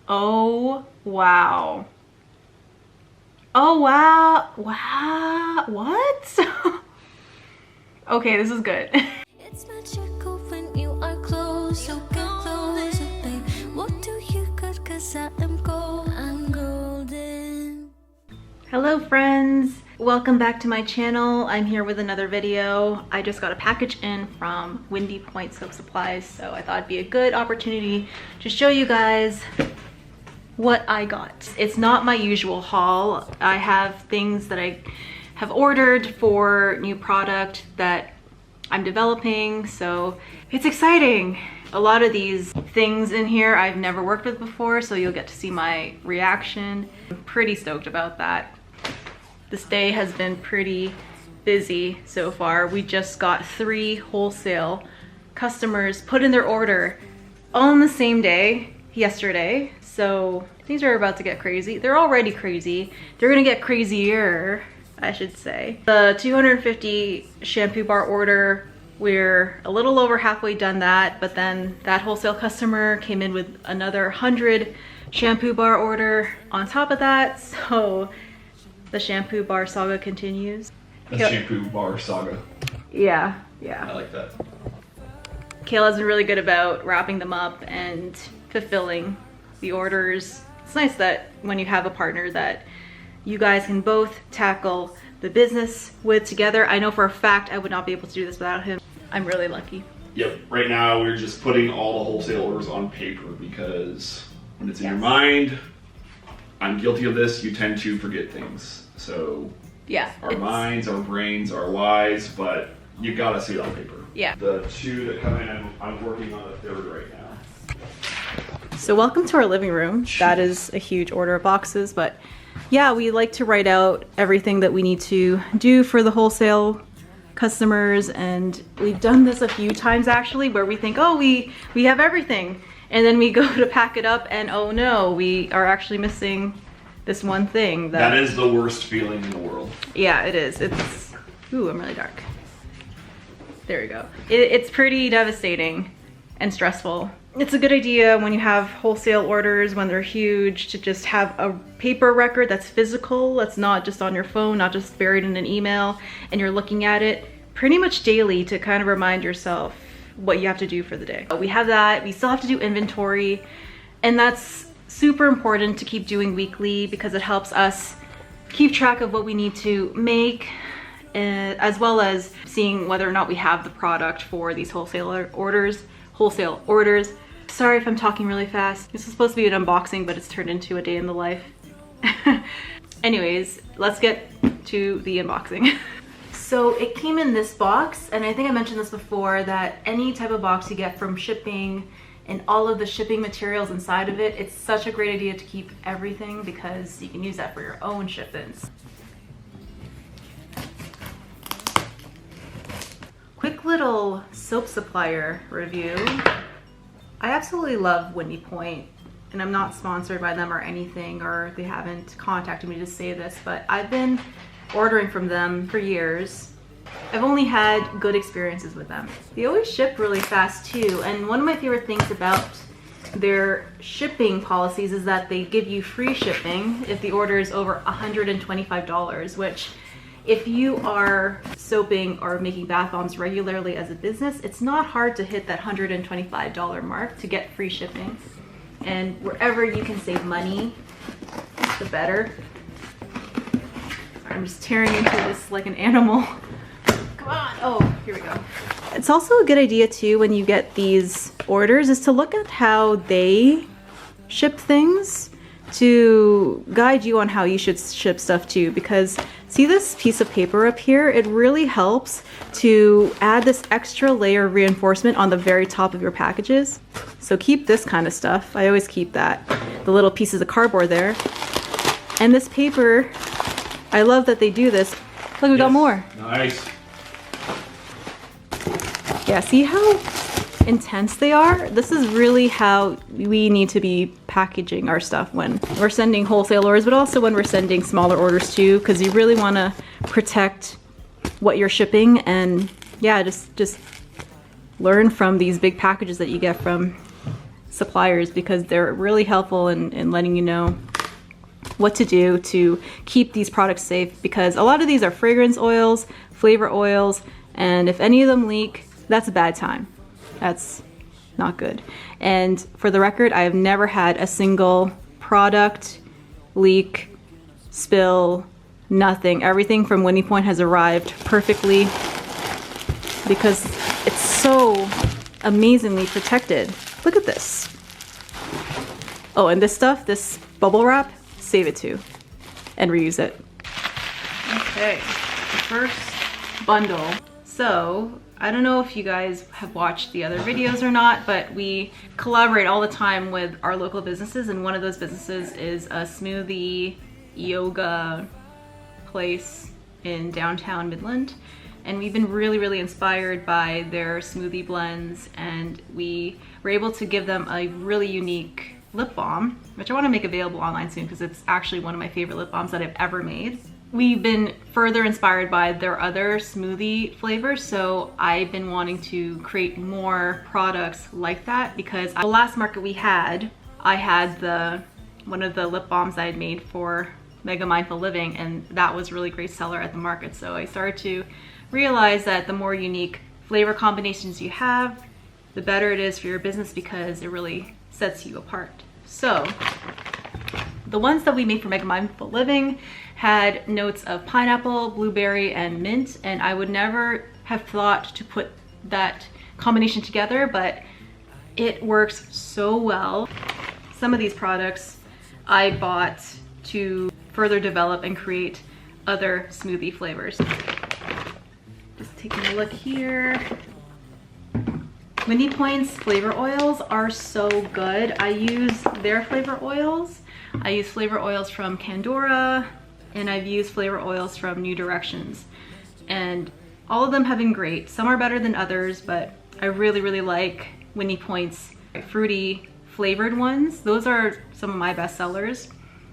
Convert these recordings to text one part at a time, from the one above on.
Oh, wow. Oh, wow. Wow. What? Okay, this is good. It's magical when you are close, so get closer, babe. What do you got? 'Cause I am gold, I'm golden. Hello friends, welcome back to my channel. I'm here with another video. I just got a package in from Windy Point Soap Supplies, so I thought it'd be a good opportunity to show you guys what I got. It's not my usual haul. I have things that I have ordered for new product that I'm developing, so it's exciting. A lot of these things in here I've never worked with before, so you'll get to see my reaction. I'm pretty stoked about that. This day has been pretty busy so far. We just got 3 wholesale customers put in their order on the same day yesterday, so things are about to get crazy. They're already crazy. They're gonna get crazier, I should say. The 250 shampoo bar order, we're a little over halfway done that, but then that wholesale customer came in with another 100 shampoo bar order on top of that, so the shampoo bar saga continues. The shampoo bar saga. Yeah. I like that. Kayla's been really good about wrapping them up and fulfilling the orders. It's nice that when you have a partner that you guys can both tackle the business with together. I know for a fact I would not be able to do this without him. I'm really lucky. Yep, right now we're just putting all the wholesale orders on paper because when it's in your mind, I'm guilty of this, you tend to forget things. So Yeah. our minds, our brains are wise, but you gotta see it on paper. Yeah. The 2 that come in, I'm working on the 3rd right now. So welcome to our living room. That is a huge order of boxes, but yeah, we like to write out everything that we need to do for the wholesale customers, and we've done this a few times actually where we think, oh, we have everything, and then we go to pack it up and oh no, we are actually missing this one thing. That is the worst feeling in the world. Yeah, it is. It's, ooh, I'm really dark. There we go. It's pretty devastating and stressful. It's a good idea when you have wholesale orders, when they're huge, to just have a paper record that's physical, that's not just on your phone, not just buried in an email, and you're looking at it pretty much daily to kind of remind yourself what you have to do for the day. We have that. We still have to do inventory, and that's super important to keep doing weekly because it helps us keep track of what we need to make, as well as seeing whether or not we have the product for these wholesale orders. Sorry if I'm talking really fast. This is supposed to be an unboxing, but it's turned into a day in the life. Anyways, let's get to the unboxing. So it came in this box, and I think I mentioned this before, that any type of box you get from shipping and all of the shipping materials inside of it, it's such a great idea to keep everything because you can use that for your own shipments. Quick little soap supplier review. I absolutely love Windy Point, and I'm not sponsored by them or anything, or they haven't contacted me to say this, but I've been ordering from them for years. I've only had good experiences with them. They always ship really fast too, and one of my favorite things about their shipping policies is that they give you free shipping if the order is over $125, which if you are soaping or making bath bombs regularly as a business, it's not hard to hit that $125 mark to get free shipping. And wherever you can save money, the better. Sorry, I'm just tearing into this like an animal. Come on. Oh, here we go. It's also a good idea too when you get these orders is to look at how they ship things to guide you on how you should ship stuff too, because see this piece of paper up here? It really helps to add this extra layer of reinforcement on the very top of your packages. So keep this kind of stuff. I always keep that. The little pieces of cardboard there. And this paper, I love that they do this. Look, we got more. Nice. Yeah, see how intense they are? This is really how we need to be packaging our stuff when we're sending wholesale orders, but also when we're sending smaller orders too, because you really want to protect what you're shipping. And yeah, just learn from these big packages that you get from suppliers because they're really helpful in letting you know what to do to keep these products safe, because a lot of these are fragrance oils, flavor oils, and if any of them leak, that's a bad time. That's not good. And for the record, I have never had a single product leak, spill, nothing. Everything from Winnie Point has arrived perfectly because it's so amazingly protected. Look at this. Oh, and this stuff, this bubble wrap, save it too and reuse it. Okay, the first bundle. So I don't know if you guys have watched the other videos or not, but we collaborate all the time with our local businesses, and one of those businesses is a Smoothie Yoga place in downtown Midland. And we've been really inspired by their smoothie blends, and we were able to give them a really unique lip balm, which I want to make available online soon because it's actually one of my favorite lip balms that I've ever made. We've been further inspired by their other smoothie flavors, so I've been wanting to create more products like that, because the last market we had, I had one of the lip balms I had made for Mega Mindful Living, and that was really great seller at the market. So I started to realize that the more unique flavor combinations you have, the better it is for your business because it really sets you apart. So the ones that we made for Mega Mindful Living had notes of pineapple, blueberry, and mint, and I would never have thought to put that combination together, but it works so well. Some of these products I bought to further develop and create other smoothie flavors. Just taking a look here. Winnie Point's flavor oils are so good. I use their flavor oils. I use flavor oils from Candora, and I've used flavor oils from New Directions. And all of them have been great. Some are better than others, but I really like Winnie Point's fruity flavored ones. Those are some of my best sellers.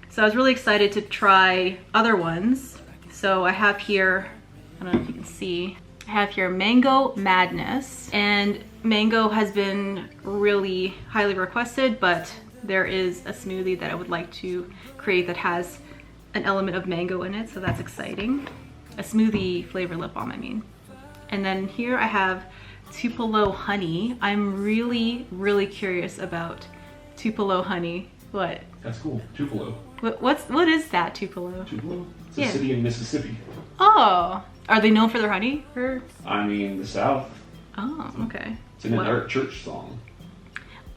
So I was really excited to try other ones. So I have here, I don't know if you can see, I have here Mango Madness, and mango has been really highly requested, but there is a smoothie that I would like to create that has an element of mango in it, so that's exciting. A smoothie flavor lip balm, I mean. And then here I have Tupelo Honey. I'm really curious about Tupelo Honey. What? That's cool. Tupelo. What is that, Tupelo? Tupelo? It's a city in Mississippi. Oh, are they known for their honey? Or? I mean, the South. Oh, okay. It's in a church song.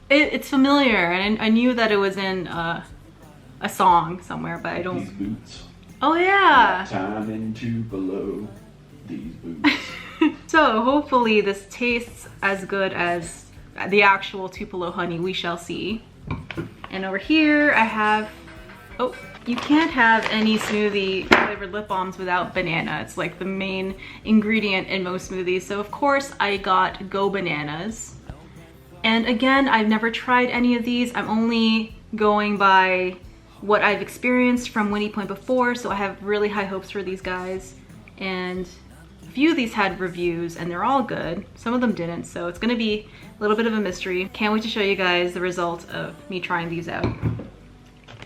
It's familiar, and I knew that it was in a song somewhere, but I don't. These boots. Oh yeah. Time in Tupelo. These boots. So hopefully this tastes as good as the actual Tupelo honey. We shall see. And over here I have, oh, you can't have any smoothie flavored lip balms without banana. It's like the main ingredient in most smoothies. So of course I got Go Bananas. And again, I've never tried any of these. I'm only going by what I've experienced from Winnie Point before, so I have really high hopes for these guys. And a few of these had reviews and they're all good. Some of them didn't, so it's gonna be a little bit of a mystery. Can't wait to show you guys the result of me trying these out.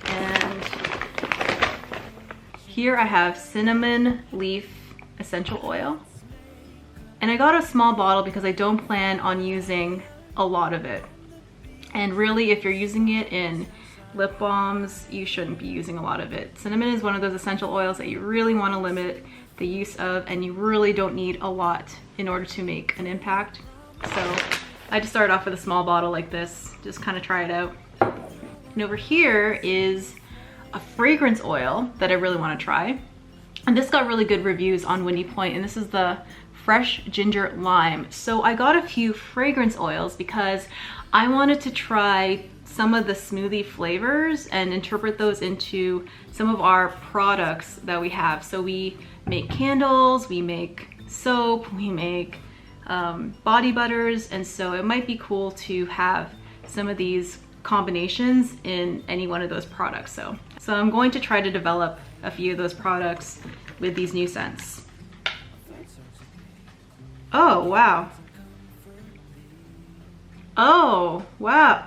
And here I have cinnamon leaf essential oil. And I got a small bottle because I don't plan on using a lot of it. And really, if you're using it in lip balms, you shouldn't be using a lot of it. Cinnamon is one of those essential oils that you really want to limit the use of, and you really don't need a lot in order to make an impact. So I just started off with a small bottle like this, just kind of try it out. And over here is a fragrance oil that I really want to try. And this got really good reviews on Winnie Point, and this is the Fresh Ginger Lime. So I got a few fragrance oils because I wanted to try some of the smoothie flavors and interpret those into some of our products that we have. So we make candles, we make soap, we make body butters, and so it might be cool to have some of these combinations in any one of those products. So I'm going to try to develop a few of those products with these new scents. Oh, wow. Oh, wow.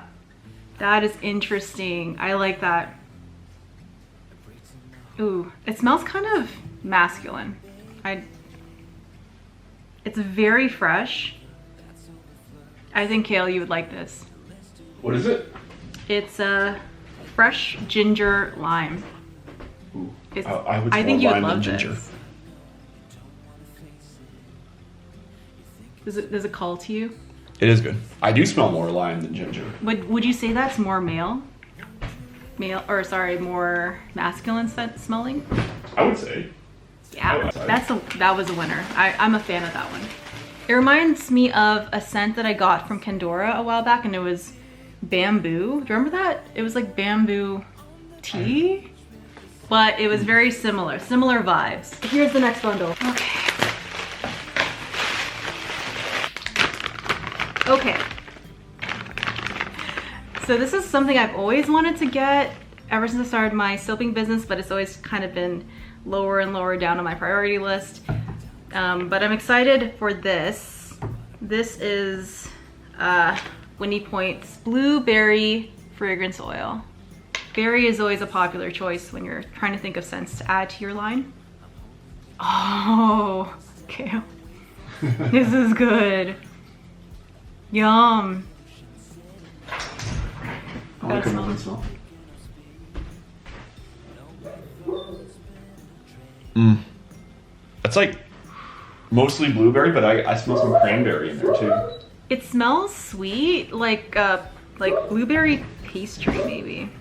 That is interesting. I like that. Ooh, it smells kind of masculine. It's very fresh. I think, Kale, you would like this. What is it? It's a fresh ginger lime. Ooh, It's, I would I think smell you would lime love and ginger. this. Does it call to you? It is good. I do smell more lime than ginger. Would you say that's more male? More masculine smelling? I would say. Yeah, that was a winner. I'm a fan of that one. It reminds me of a scent that I got from Kendora a while back, and it was bamboo. Do you remember that? It was like bamboo tea, but it was very similar vibes. Here's the next bundle. Okay. So this is something I've always wanted to get ever since I started my soaping business, but it's always kind of been lower and lower down on my priority list. But I'm excited for this. This is Winnie Point's Blueberry Fragrance Oil. Berry is always a popular choice when you're trying to think of scents to add to your line. Oh, okay. This is good. Yum. I like it smell. That's like mostly blueberry, but I smell some cranberry in there too. It smells sweet, like blueberry pastry maybe.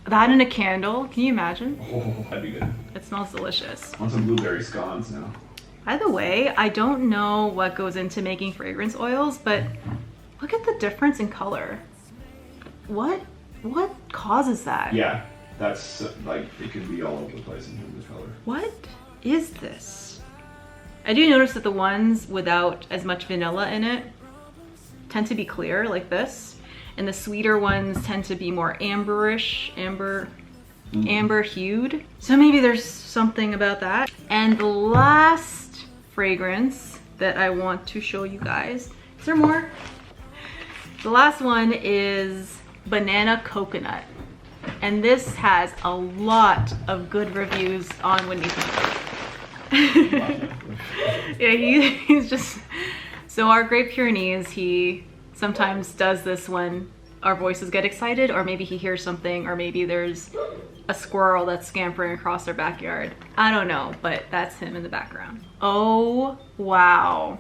That in a candle, can you imagine? Oh, that'd be good. It smells delicious. I want some blueberry scones now. By the way, I don't know what goes into making fragrance oils, but look at the difference in color. What causes that? Yeah, that's like, it could be all over the place in terms of color. What is this? I do notice that the ones without as much vanilla in it tend to be clear like this, and the sweeter ones tend to be more amberish, amber hued. So maybe there's something about that. And the last fragrance that I want to show you guys, is there more? The last one is Banana Coconut. And this has a lot of good reviews on Winnie Point. Yeah, he's just, so our Grape Pyrenees, he sometimes does this when our voices get excited, or maybe he hears something, or maybe there's a squirrel that's scampering across our backyard. I don't know, but that's him in the background. Oh, wow.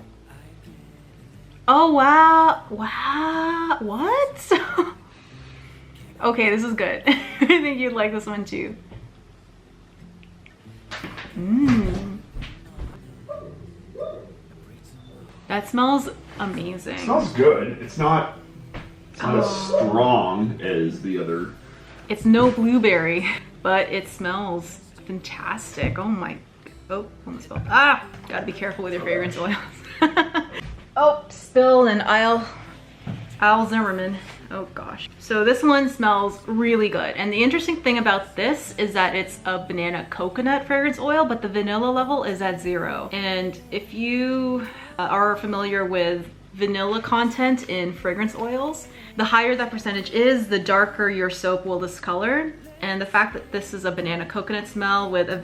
Oh, wow. Wow. What? Okay, this is good. I think you'd like this one too. That smells amazing. It smells good. It's not as strong as the other. It's no blueberry, but it smells fantastic. Oh my, almost spilled. Gotta be careful with your fragrance oils. Oh, spill and Al Zimmerman. Oh gosh. So this one smells really good. And the interesting thing about this is that it's a banana coconut fragrance oil, but the vanilla level is at 0. And if you are familiar with vanilla content in fragrance oils, the higher that percentage is, the darker your soap will discolor. And the fact that this is a banana coconut smell with a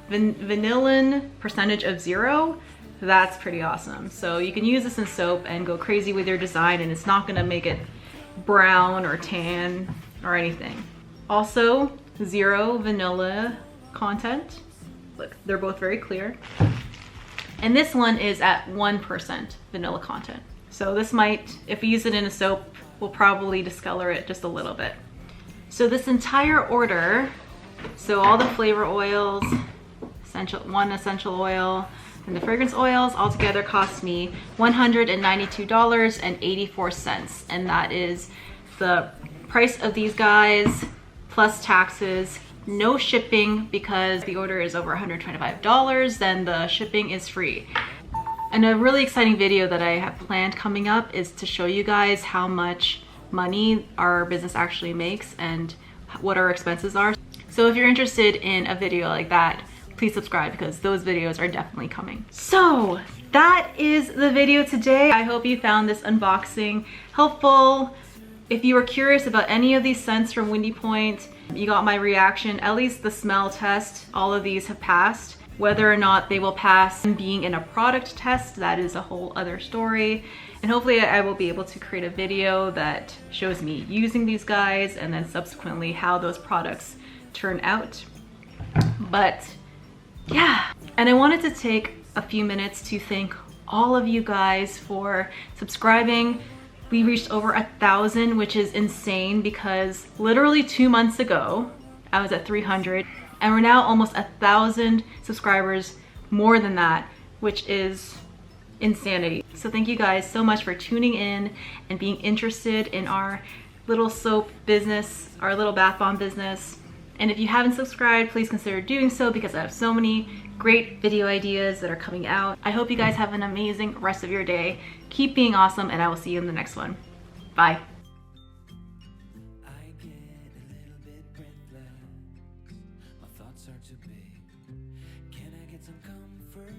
vanillin percentage of 0, that's pretty awesome. So you can use this in soap and go crazy with your design, and it's not gonna make it brown or tan or anything. Also, 0 vanilla content. Look, they're both very clear. And this one is at 1% vanilla content. So this might, if we use it in a soap, we'll probably discolor it just a little bit. So this entire order, so all the flavor oils, one essential oil, and the fragrance oils all together cost me $192.84. And that is the price of these guys plus taxes, no shipping, because the order is over $125, then the shipping is free. And a really exciting video that I have planned coming up is to show you guys how much money our business actually makes and what our expenses are. So if you're interested in a video like that, please subscribe, because those videos are definitely coming. So that is the video today. I hope you found this unboxing helpful. If you were curious about any of these scents from Windy Point, you got my reaction. At least the smell test, all of these have passed. Whether or not they will pass being in a product test, that is a whole other story. And hopefully I will be able to create a video that shows me using these guys and then subsequently how those products turn out. But yeah, and I wanted to take a few minutes to thank all of you guys for subscribing. We reached over 1,000, which is insane because literally 2 months ago, I was at 300 and we're now almost 1,000 subscribers more than that, which is insanity. So thank you guys so much for tuning in and being interested in our little soap business, our little bath bomb business. And if you haven't subscribed, please consider doing so because I have so many great video ideas that are coming out. I hope you guys have an amazing rest of your day. Keep being awesome, and I will see you in the next one. Bye. I get a little bit breathless. My thoughts are too big. Can I get some comfort?